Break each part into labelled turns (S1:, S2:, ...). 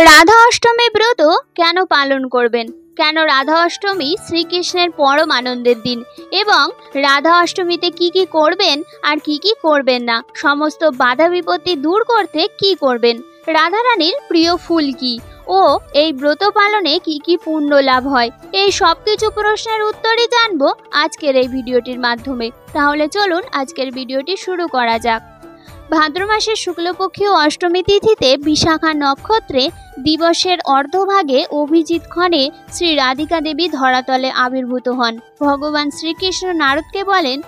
S1: রাধা অষ্টমী ব্রত কেন পালন করবেন, কেন রাধা অষ্টমী শ্রীকৃষ্ণের পরম আনন্দের দিন এবং রাধা অষ্টমীতে কি কি করবেন আর কি কি করবেন না, সমস্ত বাধা বিপত্তি দূর করতে কি করবেন, রাধারানীর প্রিয় ফুল কি ও এই ব্রত পালনে কি কি পুণ্য লাভ হয়, এই সব কিছু প্রশ্নের উত্তরই জানবো আজকের এই ভিডিওটির মাধ্যমে। তাহলে চলুন আজকের ভিডিওটি শুরু করা যাক। ভাদ্র মাসের শুক্লপক্ষীয় অষ্টমী তিথিতে বিশাখা নক্ষত্রে দিবসের অর্ধভাগে অভিজিৎ ক্ষণে শ্রী রাধিকা দেবী ধরাতলে আবির্ভূত হন। ভগবান শ্রীকৃষ্ণ নারদকে বলেন,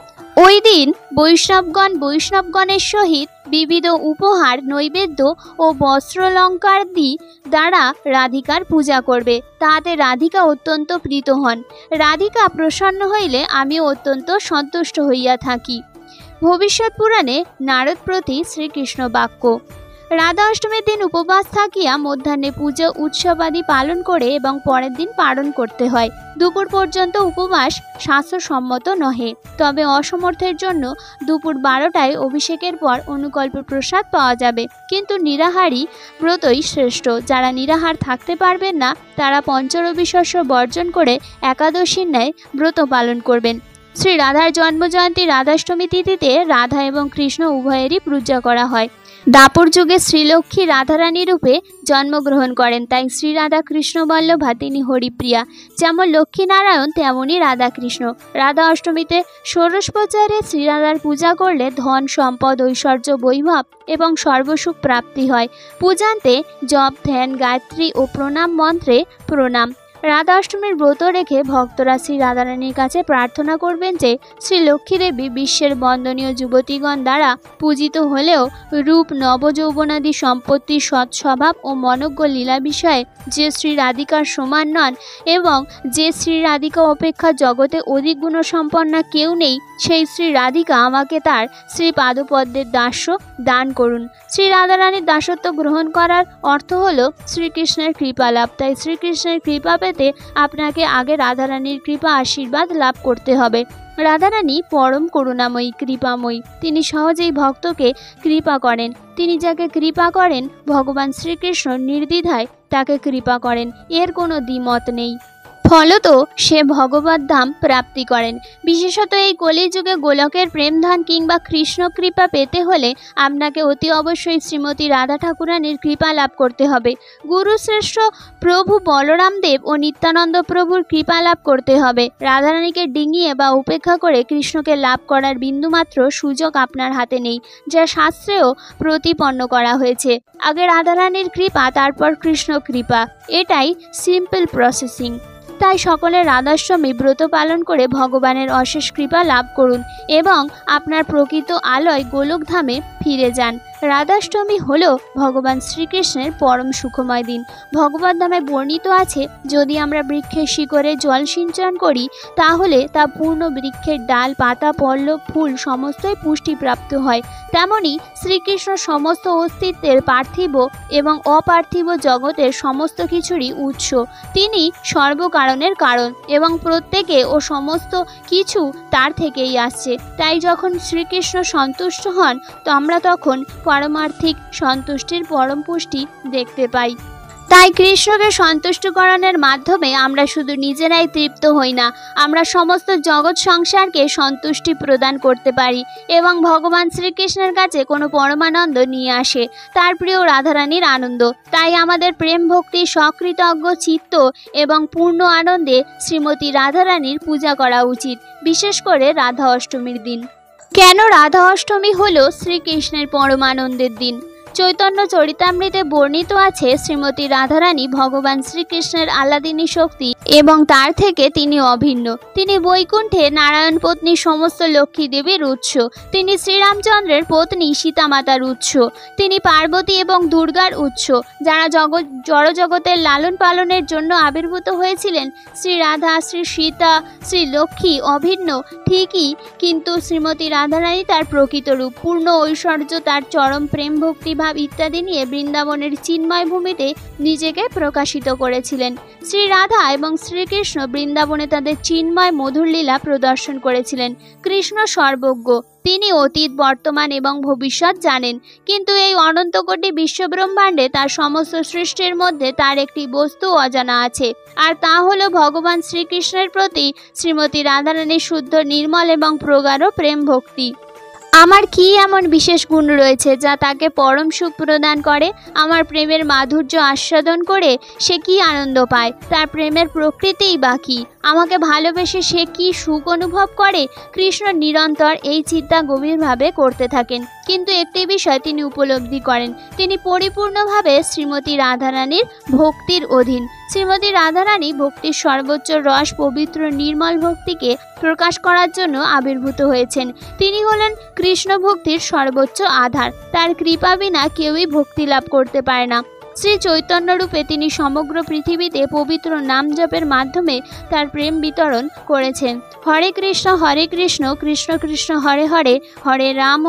S1: ওই দিন বৈষ্ণবগণের সহিত বিবিধ উপহার, নৈবেদ্য ও বস্ত্রালঙ্কারাদি দ্বারা রাধিকার পূজা করবে, তাহাতে রাধিকা অত্যন্ত প্রীত হন। রাধিকা প্রসন্ন হইলে আমিও অত্যন্ত সন্তুষ্ট হইয়া থাকি। ভবিষ্যৎ পুরাণে নারদ প্রতি শ্রীকৃষ্ণ বাক্য। রাধা অষ্টমীর দিন উপবাস থাকিয়া মধ্যাহ্নে পুজো উৎসবাদি পালন করে এবং পরের দিন পালন করতে হয়। দুপুর পর্যন্ত উপবাস শাস্ত্রসম্মত নহে, তবে অসমর্থের জন্য দুপুর 12টায় অভিষেকের পর অনুকল্প প্রসাদ পাওয়া যাবে, কিন্তু নিরাহারী ব্রতই শ্রেষ্ঠ। যারা নিরাহার থাকতে পারবেন না তারা পঞ্চরবি শস্য বর্জন করে একাদশীর ন্যায় ব্রত পালন করবেন। শ্রী রাধার জন্মজয়ন্তী রাধাষ্টমী তিথিতে রাধা এবং কৃষ্ণ উভয়েরই পূজা করা হয়। দাপর যুগে শ্রীলক্ষ্মী রাধারানী রূপে জন্মগ্রহণ করেন, তাই শ্রী রাধা কৃষ্ণ বল্লভা তিনি হরিপ্রিয়া। যেমন লক্ষ্মীনারায়ণ তেমনই রাধাকৃষ্ণ। রাধা অষ্টমীতে ষোড়শোপচারে শ্রীরাধার পূজা করলে ধন সম্পদ, ঐশ্বর্য, বৈভব এবং সর্বসুখ প্রাপ্তি হয়। পূজান্তে জপ, ধ্যান, গায়ত্রী ও প্রণাম মন্ত্রে প্রণাম। রাধা অষ্টমীর ব্রত রেখে ভক্তরা শ্রী রাধারানীর কাছে প্রার্থনা করবেন যে শ্রী লক্ষ্মী দেবী বিশ্বের বন্দনীয় যুবতীগণ দ্বারা পূজিত হলেও রূপ, নবযৌবনাদি সম্পত্তি, সৎস্বভাব ও মনোজ্ঞ লীলা বিষয়ে যে শ্রী রাধিকার সমান নন এবং যে শ্রী রাধিকা অপেক্ষা জগতে অধিক গুণসম্পন্না কেউ নেই, সেই শ্রী রাধিকা আমাকে তার শ্রী পাদপদ্মের দাস্য দান করুন। শ্রী রাধারানীর দাসত্ব গ্রহণ করার অর্থ হল শ্রীকৃষ্ণের কৃপা লাভ। তাই শ্রীকৃষ্ণের কৃপা পেতে আপনাকে আগে রাধারানীর কৃপা আশীর্বাদ লাভ করতে হবে। রাধারানী পরম করুণাময়ী, কৃপাময়ী। তিনি সহজেই ভক্তকে কৃপা করেন। তিনি যাকে কৃপা করেন ভগবান শ্রীকৃষ্ণ নির্দ্বিধায় তাকে কৃপা করেন, এর কোনো দ্বিমত নেই। ফলত সে ভগবত ধাম প্রাপ্তি করেন। বিশেষত এই কলিযুগে গোলকের প্রেমধন কিংবা কৃষ্ণ কৃপা পেতে হলে আপনাকে অতি অবশ্যই শ্রীমতী রাধা ঠাকুরানীর কৃপা লাভ করতে হবে। গুরুশ্রেষ্ঠ প্রভু বলরাম দেব ও নিত্যানন্দ প্রভুর কৃপা লাভ করতে হবে। রাধারানীকে ডিঙিয়ে বা উপেক্ষা করে কৃষ্ণকে লাভ করার বিন্দুমাত্র সুযোগ আপনার হাতে নেই, যা শাস্ত্রেও প্রতিপন্ন করা হয়েছে। আগে রাধারানীর কৃপা, তারপর কৃষ্ণ কৃপা, এটাই সিম্পল প্রসেসিং। তাই সকলে রাধাষ্টমী ব্রত পালন করে ভগবানের অশেষ কৃপা লাভ করুন এবং আপনার প্রকৃত আলয় গোলকধামে ফিরে যান। রাধাষ্টমী হল ভগবান শ্রীকৃষ্ণের পরম সুখময় দিন। ভগবত ধামে বর্ণিত আছে, যদি আমরা বৃক্ষের শিকড়ে জল সিঞ্চন করি তাহলে তা পূর্ণ বৃক্ষের ডাল, পাতা, পল্লব, ফুল সমস্তই পুষ্টিপ্রাপ্ত হয়। তেমনি শ্রীকৃষ্ণ সমস্ত অস্তিত্বের পার্থিব এবং অপার্থিব জগতের সমস্ত কিছুরই উৎস। তিনি সর্বকারণের কারণ এবং প্রত্যেকে ও সমস্ত কিছু তার থেকেই আসছে। তাই যখন শ্রীকৃষ্ণ সন্তুষ্ট হন তো আমরা তখন পারমার্থিক সন্তুষ্টির পরম পুষ্টি দেখতে পাই। তাই কৃষ্ণকে সন্তুষ্টকরণের মাধ্যমে আমরা শুধু নিজেরাই তৃপ্ত হই না, আমরা সমস্ত জগৎ সংসারকে সন্তুষ্টি প্রদান করতে পারি এবং ভগবান শ্রীকৃষ্ণের কাছে কোনো পরমানন্দ নিয়ে আসে, তার প্রিয় রাধারানীর আনন্দ। তাই আমাদের প্রেম ভক্তি, সকৃতজ্ঞ চিত্ত এবং পূর্ণ আনন্দে শ্রীমতী রাধারানীর পূজা করা উচিত, বিশেষ করে রাধা অষ্টমীর দিন। কেন রাধা অষ্টমী হল শ্রীকৃষ্ণের পরমানন্দের দিন? চৈতন্য চরিতামৃতে বর্ণিত আছে, শ্রীমতী রাধারানী ভগবান শ্রীকৃষ্ণের আহ্লাদিনী শক্তি এবং তার থেকে তিনি অভিন্ন। তিনি বৈকুণ্ঠে নারায়ণ পত্নী সমস্ত লক্ষ্মী দেবীর উৎস। তিনি শ্রীরামচন্দ্রের পত্নী সীতামাতার উৎস। তিনি পার্বতী এবং দুর্গার উৎস, যারা জড়জগতের লালন পালনের জন্য আবির্ভূত হয়েছিলেন। শ্রী রাধা, শ্রী সীতা, শ্রী লক্ষ্মী অভিন্ন ঠিকই, কিন্তু শ্রীমতী রাধারানী তার প্রকৃত রূপ। পূর্ণ ঐশ্বর্য, তার চরম প্রেম ভক্তি ভাব ইত্যাদি নিয়ে বৃন্দাবনের চিন্ময় ভূমিতে নিজেকে প্রকাশিত করেছিলেন। শ্রী রাধা এবং শ্রীকৃষ্ণ বৃন্দাবনে তাদের চিন্ময় মধুর লীলা প্রদর্শন করেছিলেন। কৃষ্ণ সর্বজ্ঞ, তিনি অতীত, বর্তমান এবং ভবিষ্যৎ জানেন, কিন্তু এই অনন্ত কোটি বিশ্বব্রহ্মাণ্ডে তার সমস্ত সৃষ্টির মধ্যে তার একটি বস্তু অজানা আছে, আর তা হলো ভগবান শ্রীকৃষ্ণের প্রতি শ্রীমতী রাধারানীর শুদ্ধ, নির্মল এবং প্রগাঢ় প্রেম ভক্তি। আমার কি এমন বিশেষ গুণ রয়েছে যা তাকে পরম সুখ প্রদান করে? আমার প্রেমের মাধুর্য আস্বাদন করে সে কি আনন্দ পায়? তার প্রেমের প্রকৃতিই বা কী? আমাকে ভালোবেসে সে কি সুখ অনুভব করে? কৃষ্ণ নিরন্তর এই চিন্তা গভীরভাবে করতে থাকেন, কিন্তু একটি বিষয় তিনি উপলব্ধি করেন, তিনি পরিপূর্ণভাবে শ্রীমতী রাধারানীর ভক্তির অধীন। শ্রীমতী রাধারানী ভক্তির সর্বোচ্চ রস, পবিত্র নির্মল ভক্তিকে প্রকাশ করার জন্য আবির্ভূত হয়েছেন। তিনি হলেন কৃষ্ণ ভক্তির সর্বোচ্চ আধার। তার কৃপা বিনা কেউই ভক্তি লাভ করতে পারে না। শ্রী চৈতন্য রূপে তিনি সমগ্র পৃথিবীতে পবিত্র নাম জপের মাধ্যমে তার প্রেম বিতরণ করেছেন। হরে কৃষ্ণ কৃষ্ণ কৃষ্ণ হরে হরে, হরে রাম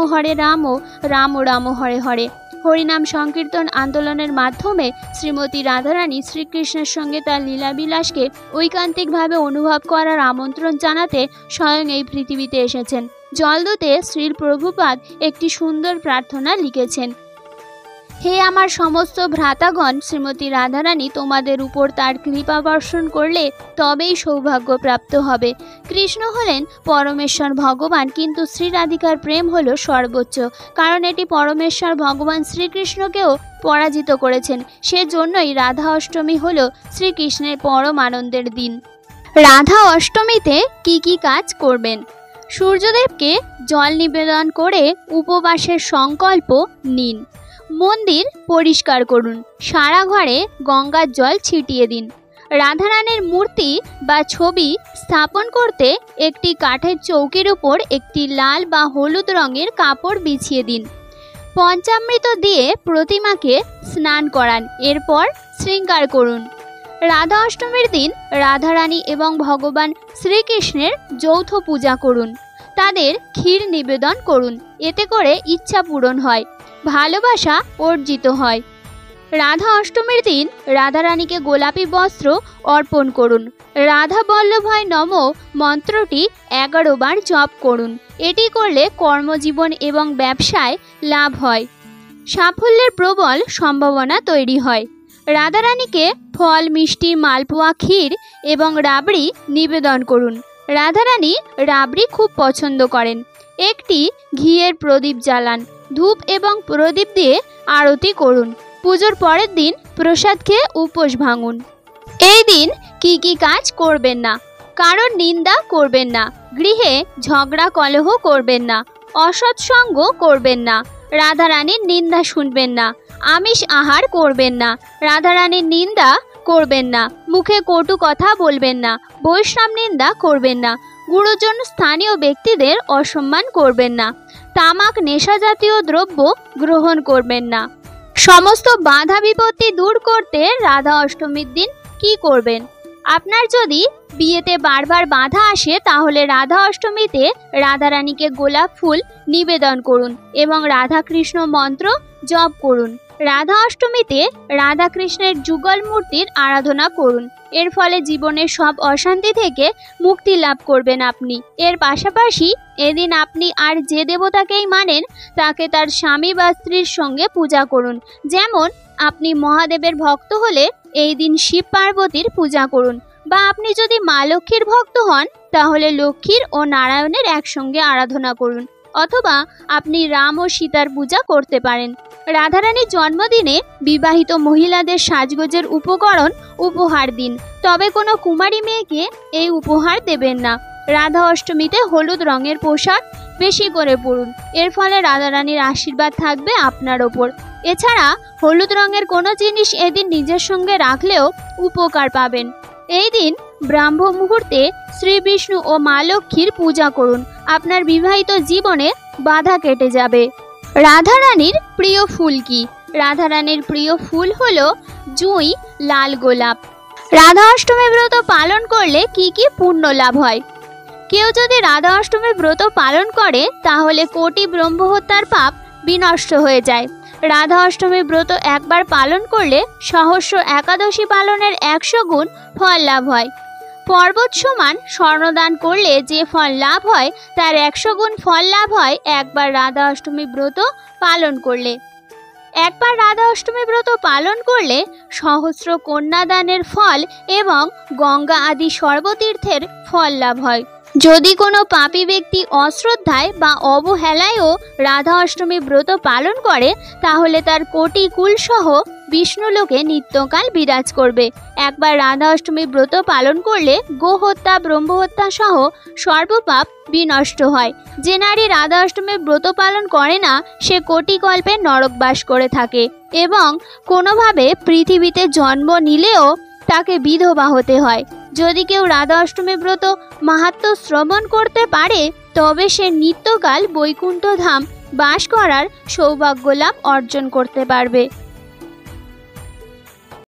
S1: রাম রাম হরে হরে। হরিনাম সংকীর্তন আন্দোলনের মাধ্যমে শ্রীমতী রাধারানী শ্রীকৃষ্ণের সঙ্গে তার লীলাবিলাসকে ঐকান্তিকভাবে অনুভব করার আমন্ত্রণ জানাতে স্বয়ং এই পৃথিবীতে এসেছেন। জলদূতে শ্রীল প্রভুপাদ একটি সুন্দর প্রার্থনা লিখেছেন, হে আমার সমস্ত ভ্রাতাগণ, শ্রীমতী রাধারানী তোমাদের উপর তার কৃপা বর্ষণ করলে তবেই সৌভাগ্য প্রাপ্ত হবে। কৃষ্ণ হলেন পরমেশ্বর ভগবান, কিন্তু শ্রী রাধিকার প্রেম হলো সর্বোচ্চ, কারণ এটি পরমেশ্বর ভগবান শ্রীকৃষ্ণকেও পরাজিত করেছেন। সেজন্যই রাধা অষ্টমী হল শ্রীকৃষ্ণের পরম আনন্দের দিন। রাধা অষ্টমীতে কি কি কাজ করবেন? সূর্যদেবকে জল নিবেদন করে উপবাসের সংকল্প নিন। মন্দির পরিষ্কার করুন, সারা ঘরে গঙ্গার জল ছিটিয়ে দিন। রাধারানীর মূর্তি বা ছবি স্থাপন করতে একটি কাঠের চৌকির উপর একটি লাল বা হলুদ রঙের কাপড় বিছিয়ে দিন। পঞ্চামৃত দিয়ে প্রতিমাকে স্নান করান, এরপর শৃঙ্গার করুন। রাধা অষ্টমীর দিন রাধারানী এবং ভগবান শ্রীকৃষ্ণের যৌথ পূজা করুন। তাদের ক্ষীর নিবেদন করুন, এতে করে ইচ্ছা পূরণ হয়, ভালোবাসা অর্জিত হয়। রাধা অষ্টমীর দিন রাধারানীকে গোলাপি বস্ত্র অর্পণ করুন। রাধা বল্লভায় নম মন্ত্রটি 11 বার জপ করুন। এটি করলে কর্মজীবন এবং ব্যবসায় লাভ হয়, সাফল্যের প্রবল সম্ভাবনা তৈরি হয়। রাধারানীকে ফল, মিষ্টি, মালপোয়া, ক্ষীর এবং রাবড়ি নিবেদন করুন। রাধারানী রাবড়ি খুব পছন্দ করেন। একটি ঘিয়ের প্রদীপ জ্বালান, ধূপ এবং প্রদীপ দিয়ে আরতি করুন। পুজোর পরের দিন প্রসাদ খেয়ে উপোস ভাঙুন। এই দিন কি কি কাজ করবেন না? কারোর নিন্দা করবেন না, গৃহে ঝগড়া কলহ করবেন না, অসৎসঙ্গ করবেন না, রাধারানীর নিন্দা শুনবেন না, আমিষ আহার করবেন না, রাধারানীর নিন্দা করবেন না, মুখে কটু কথা বলবেন না, বৈষ্ণব নিন্দা করবেন না, গুরুজন স্থানীয় ব্যক্তিদের অসম্মান করবেন না, তামাক নেশা জাতীয় দ্রব্য গ্রহণ করবেন না। সমস্ত বাধা বিপত্তি দূর করতে রাধা অষ্টমীর দিন কি করবেন? আপনার যদি বিয়েতে বারবার বাধা আসে, তাহলে রাধা অষ্টমীতে রাধারানীকে গোলাপ ফুল নিবেদন করুন এবং রাধা কৃষ্ণ মন্ত্র জপ করুন। রাধা অষ্টমীতে রাধা কৃষ্ণের যুগল মূর্তির আরাধনা করুন। এর ফলে জীবনের সব অশান্তি থেকে মুক্তি লাভ করবেন আপনি। এর পাশাপাশি এদিন আপনি আর যে দেবতাকেই মানেন তাকে তার স্বামী বা স্ত্রীর সঙ্গে পূজা করুন। যেমন আপনি মহাদেবের ভক্ত হলে এই দিন শিব পার্বতীর পূজা করুন, বা আপনি যদি মা লক্ষ্মীর ভক্ত হন তাহলে লক্ষ্মীর ও নারায়ণের একসঙ্গে আরাধনা করুন, অথবা আপনি রাম ও সীতার পূজা করতে পারেন। রাধারানীর জন্মদিনে বিবাহিত মহিলাদের সাজগোজের উপকরণ উপহার দিন, তবে কোনো কুমারী মেয়েকে এই উপহার দেবেন না। রাধা অষ্টমীতে হলুদ রঙের পোশাক বেশি করে পরুন, এর ফলে রাধারানীর আশীর্বাদ থাকবে আপনার ওপর। এছাড়া হলুদ রঙের কোনো জিনিস এদিন নিজের সঙ্গে রাখলেও উপকার পাবেন। এই দিন ব্রাহ্ম মুহূর্তে শ্রী বিষ্ণু ও মা লক্ষ্মীর পূজা করুন, আপনার বিবাহিত জীবনে বাধা কেটে যাবে। রাধারানীর প্রিয় ফুল কি? রাধারানীর প্রিয় ফুল হলো জুঁই, লাল গোলাপ। রাধা অষ্টমী ব্রত পালন করলে কি কি পুণ্য লাভ হয়? কেউ যদি রাধা অষ্টমী ব্রত পালন করে তাহলে কোটি ব্রহ্মহত্যার পাপ বিনষ্ট হয়ে যায়। রাধা অষ্টমী ব্রত একবার পালন করলে সহস্র একাদশী পালনের 100 গুণ ফল লাভ হয়। পর্বত সমান স্বর্ণদান করলে যে ফল লাভ হয় তার 100 গুণ ফল লাভ হয় একবার রাধা অষ্টমী ব্রত পালন করলে। একবার রাধা অষ্টমী ব্রত পালন করলে সহস্র কন্যাদানের ফল এবং গঙ্গা আদি সর্বতীর্থের ফল লাভ হয়। যদি কোনো পাপী ব্যক্তি অশ্রদ্ধায় বা অবহেলায়ও রাধা অষ্টমী ব্রত পালন করে তাহলে তার কোটি কুলসহ বিষ্ণুলোকে নিত্যকাল বিরাজ করবে। একবার রাধা অষ্টমী ব্রত পালন করলে গোহত্যা ব্রহ্মহত্যা সহ সর্বপাপ বিনষ্ট হয়। যে নারী রাধা অষ্টমীর ব্রত পালন করে না সে কোটি কল্পে নরকবাস করে থাকে এবং কোনোভাবে পৃথিবীতে জন্ম নিলেও তাকে বিধবা হতে হয়। যদি কেউ রাধা অষ্টমী ব্রত মাহাত্ম্য শ্রবণ করতে পারে তবে সে নিত্যকাল বৈকুণ্ঠ ধাম বাস করার সৌভাগ্য লাভ অর্জন করতে পারবে।